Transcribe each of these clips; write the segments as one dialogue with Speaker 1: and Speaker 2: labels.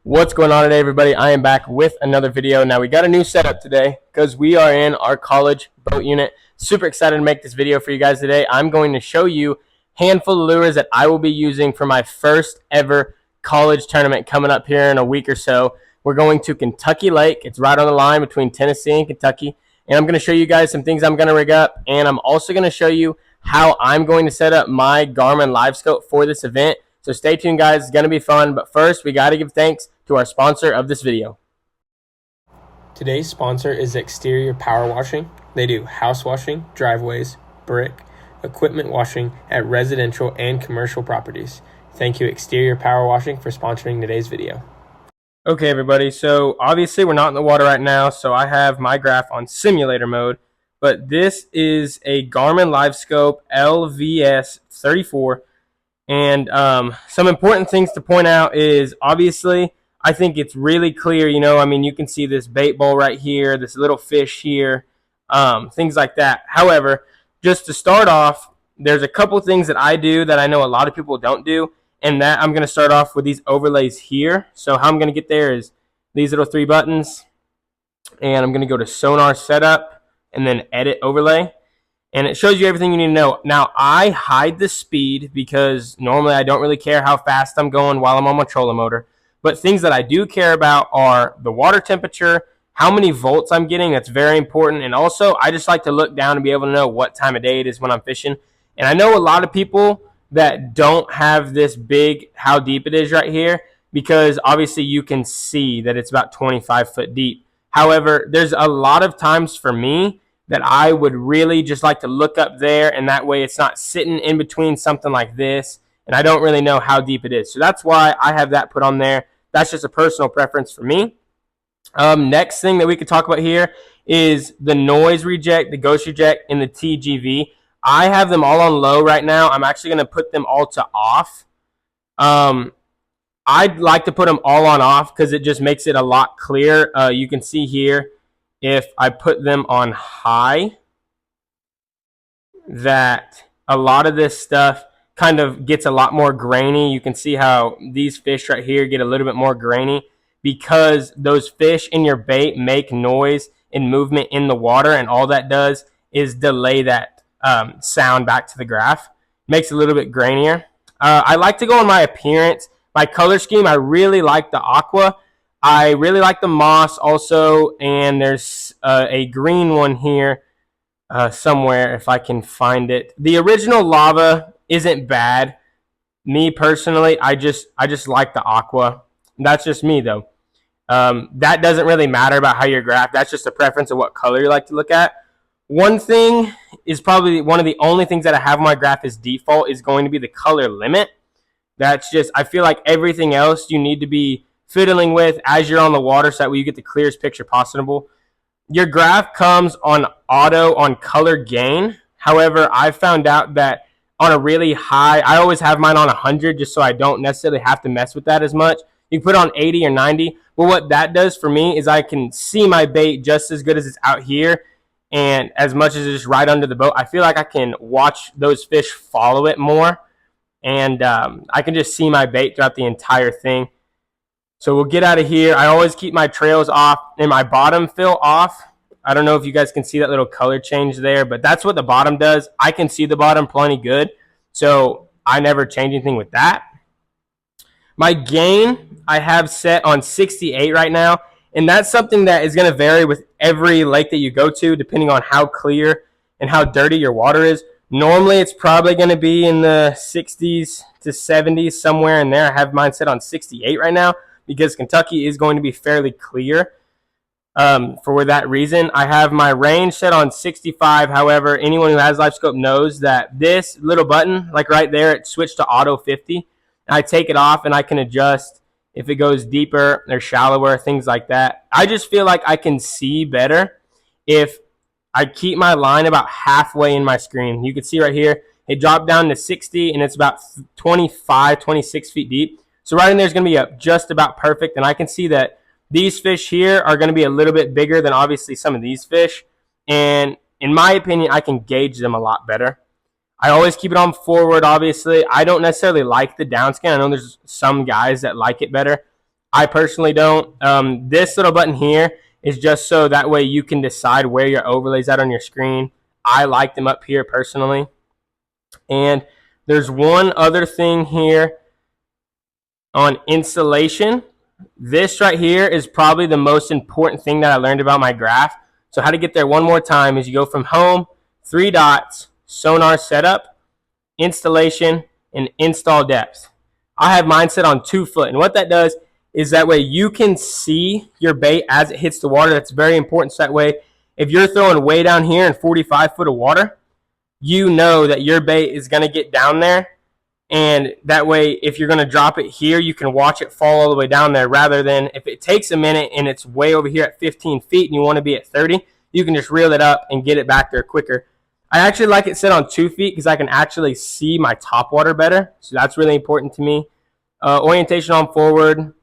Speaker 1: What's going on today, everybody? I am back with another video. Now, we got a new setup today because we are in our college boat unit. Super excited to make this video for you guys today. I'm going to show you a handful of lures that I will be using for my first ever college tournament coming up here in a week or so. We're going to Kentucky Lake. It's right on the line between Tennessee and Kentucky. And I'm going to show you guys some things I'm going to rig up. And I'm also going to show you how I'm going to set up my Garmin LiveScope for this event. So stay tuned, guys. It's going to be fun. But first, we got to give thanks to our sponsor of this video. Today's sponsor is Exterior Power Washing. They do house washing, driveways, brick, equipment washing at residential and commercial properties. Thank you, Exterior Power Washing, for sponsoring today's video. Okay, everybody. So obviously we're not in the water right now, so I have my graph on simulator mode. But this is a Garmin LiveScope LVS34. And some important things to point out is, obviously, I think it's really clear, I mean, you can see this bait bowl right here, this little fish here, things like that. However, just to start off, there's a couple things that I do that I know a lot of people don't do, and that I'm going to start off with these overlays here. So how I'm going to get there is these little 3 buttons, and I'm going to go to sonar setup and then edit overlay. And it shows you everything you need to know. Now, I hide the speed because normally I don't really care how fast I'm going while I'm on my trolling motor. But things that I do care about are the water temperature, how many volts I'm getting. That's very important. And also, I just like to look down and be able to know what time of day it is when I'm fishing. And I know a lot of people that don't have this big how deep it is right here, because obviously you can see that it's about 25 foot deep. However, there's a lot of times for me that I would really just like to look up there, and that way it's not sitting in between something like this, and I don't really know how deep it is. So that's why I have that put on there. That's just a personal preference for me. Next thing that we could talk about here is the noise reject, the ghost reject, and the TGV. I have them all on low right now. I'm actually going to put them all to off. I'd like to put them all on off because it just makes it a lot clearer. You can see here, if I put them on high, that a lot of this stuff kind of gets a lot more grainy. You can see how these fish right here get a little bit more grainy because those fish in your bait make noise and movement in the water, and all that does is delay that sound back to the graph. Makes it a little bit grainier. I like to go on my appearance. My color scheme, I really like the aqua. I really like the moss also, and there's a green one here somewhere if I can find it. The original lava isn't bad. Me personally, I just like the aqua. That's just me though. That doesn't really matter about how you graph. That's just a preference of what color you like to look at. One thing is probably one of the only things that I have on my graph as default is going to be the color limit. That's just, I feel like everything else you need to be fiddling with as you're on the water so that way you get the clearest picture possible. Your graph comes on auto on color gain. However, I found out that on a really high, I always have mine on 100 just so I don't necessarily have to mess with that as much. You can put it on 80 or 90. But what that does for me is I can see my bait just as good as it's out here, and as much as it's right under the boat. I feel like I can watch those fish follow it more, and I can just see my bait throughout the entire thing. So we'll get out of here. I always keep my trails off and my bottom fill off. I don't know if you guys can see that little color change there, but that's what the bottom does. I can see the bottom plenty good, so I never change anything with that. My gain I have set on 68 right now, and that's something that is going to vary with every lake that you go to depending on how clear and how dirty your water is. Normally it's probably going to be in the 60s to 70s, somewhere in there. I have mine set on 68 right now, because Kentucky is going to be fairly clear. For that reason, I have my range set on 65. However, anyone who has LiveScope knows that this little button, like right there, it switched to auto 50. I take it off and I can adjust if it goes deeper or shallower, things like that. I just feel like I can see better if I keep my line about halfway in my screen. You can see right here, it dropped down to 60 and it's about 25, 26 feet deep. So right in there is going to be just about perfect, and I can see that these fish here are going to be a little bit bigger than obviously some of these fish, and in my opinion, I can gauge them a lot better. I always keep it on forward, obviously. I don't necessarily like the downscan. I know there's some guys that like it better. I personally don't. This little button here is just so that way you can decide where your overlays at on your screen. I like them up here personally. And there's one other thing here on installation. This right here is probably the most important thing that I learned about my graph. So how to get there one more time is you go from home, 3 dots, sonar setup, installation, and install depth. I have mine set on 2 foot, and what that does is that way you can see your bait as it hits the water. That's very important. So that way, if you're throwing way down here in 45 foot of water, you know that your bait is going to get down there. And that way, if you're going to drop it here, you can watch it fall all the way down there, rather than if it takes a minute and it's way over here at 15 feet and you want to be at 30, you can just reel it up and get it back there quicker. I actually like it set on 2 feet because I can actually see my top water better. So that's really important to me. Orientation on forward.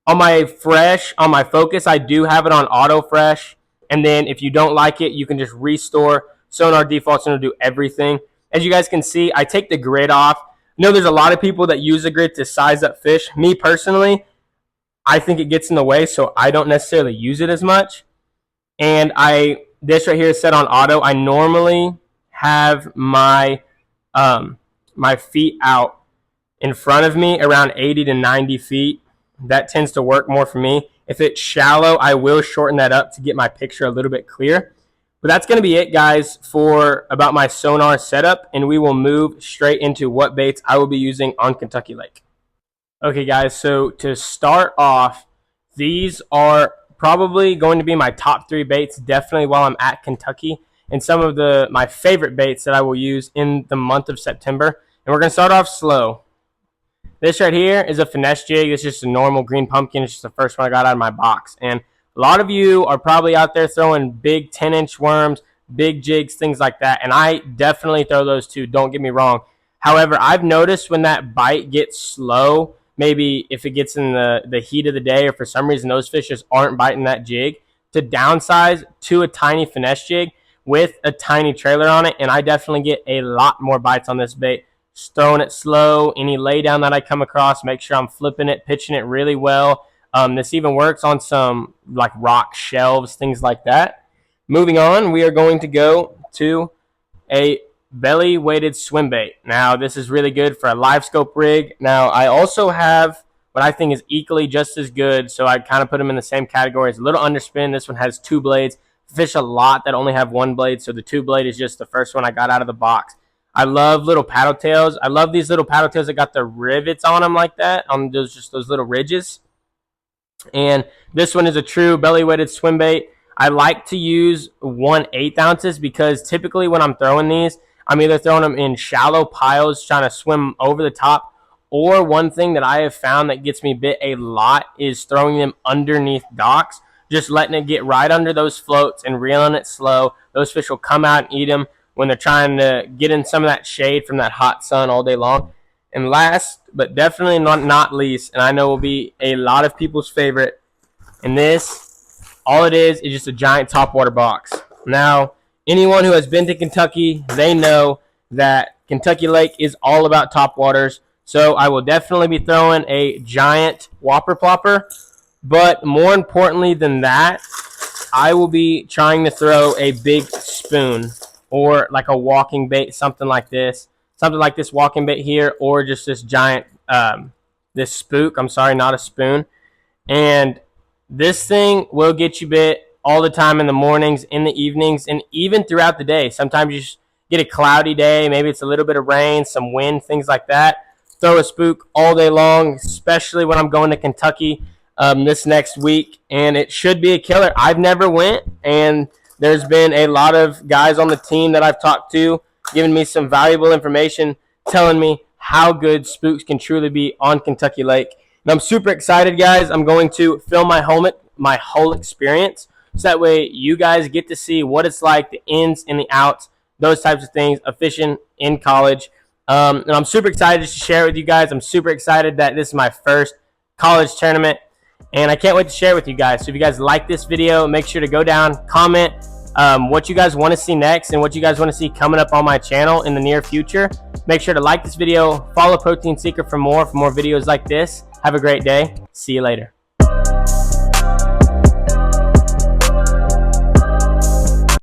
Speaker 1: On my fresh, on my focus, I do have it on auto fresh. And then if you don't like it, you can just restore. Sonar default's going to do everything. As you guys can see, I take the grid off. I know there's a lot of people that use the grid to size up fish. Me personally, I think it gets in the way, so I don't necessarily use it as much. And this right here is set on auto. I normally have my my feet out in front of me around 80 to 90 feet. That tends to work more for me. If it's shallow, I will shorten that up to get my picture a little bit clear. But that's going to be it, guys, for about my sonar setup, and we will move straight into what baits I will be using on Kentucky Lake. Okay, guys, so to start off, these are probably going to be my top 3 baits, definitely while I'm at Kentucky, and some of my favorite baits that I will use in the month of September. And we're going to start off slow. This right here is a finesse jig. It's just a normal green pumpkin. It's just the first one I got out of my box. And a lot of you are probably out there throwing big 10-inch worms, big jigs, things like that. And I definitely throw those too, don't get me wrong. However, I've noticed when that bite gets slow, maybe if it gets in the heat of the day or for some reason those fish just aren't biting that jig, to downsize to a tiny finesse jig with a tiny trailer on it. And I definitely get a lot more bites on this bait. Just throwing it slow. Any lay down that I come across, make sure I'm flipping it, pitching it really well. This even works on some like rock shelves, things like that. Moving on, we are going to go to a belly weighted swim bait. Now, this is really good for a LiveScope rig. Now, I also have what I think is equally just as good, so I kind of put them in the same category. It's a little underspin. This one has 2 blades. Fish a lot that only have 1 blade, so the 2 blade is just the first one I got out of the box. I love little paddle tails. I love these little paddle tails that got the rivets on them like that, on those little ridges. And this one is a true belly weighted swim bait. I like to use 1/8 ounces because typically when I'm throwing these, I'm either throwing them in shallow piles trying to swim over the top, or one thing that I have found that gets me bit a lot is throwing them underneath docks, just letting it get right under those floats and reeling it slow. Those fish will come out and eat them when they're trying to get in some of that shade from that hot sun all day long. And last, but definitely not least, and I know will be a lot of people's favorite, and this, all it is just a giant topwater box. Now, anyone who has been to Kentucky, they know that Kentucky Lake is all about topwaters. So I will definitely be throwing a giant whopper plopper. But more importantly than that, I will be trying to throw a big spoon or like a walking bait, something like this. Something like this walking bait here, or just this giant, this spook. I'm sorry, not a spoon. And this thing will get you bit all the time in the mornings, in the evenings, and even throughout the day. Sometimes you get a cloudy day, maybe it's a little bit of rain, some wind, things like that. Throw a spook all day long, especially when I'm going to Kentucky this next week, and it should be a killer. I've never went, and there's been a lot of guys on the team that I've talked to giving me some valuable information, telling me how good spooks can truly be on Kentucky Lake. And I'm super excited, guys. I'm going to film my whole experience, so that way you guys get to see what it's like, the ins and the outs, those types of things of fishing in college. And I'm super excited to share it with you guys. I'm super excited that this is my first college tournament, and I can't wait to share it with you guys. So if you guys like this video, make sure to go down, comment what you guys want to see next and what you guys want to see coming up on my channel in the near future. Make sure to like this video, follow Protein Seeker for more videos like this. Have a great day. See you later.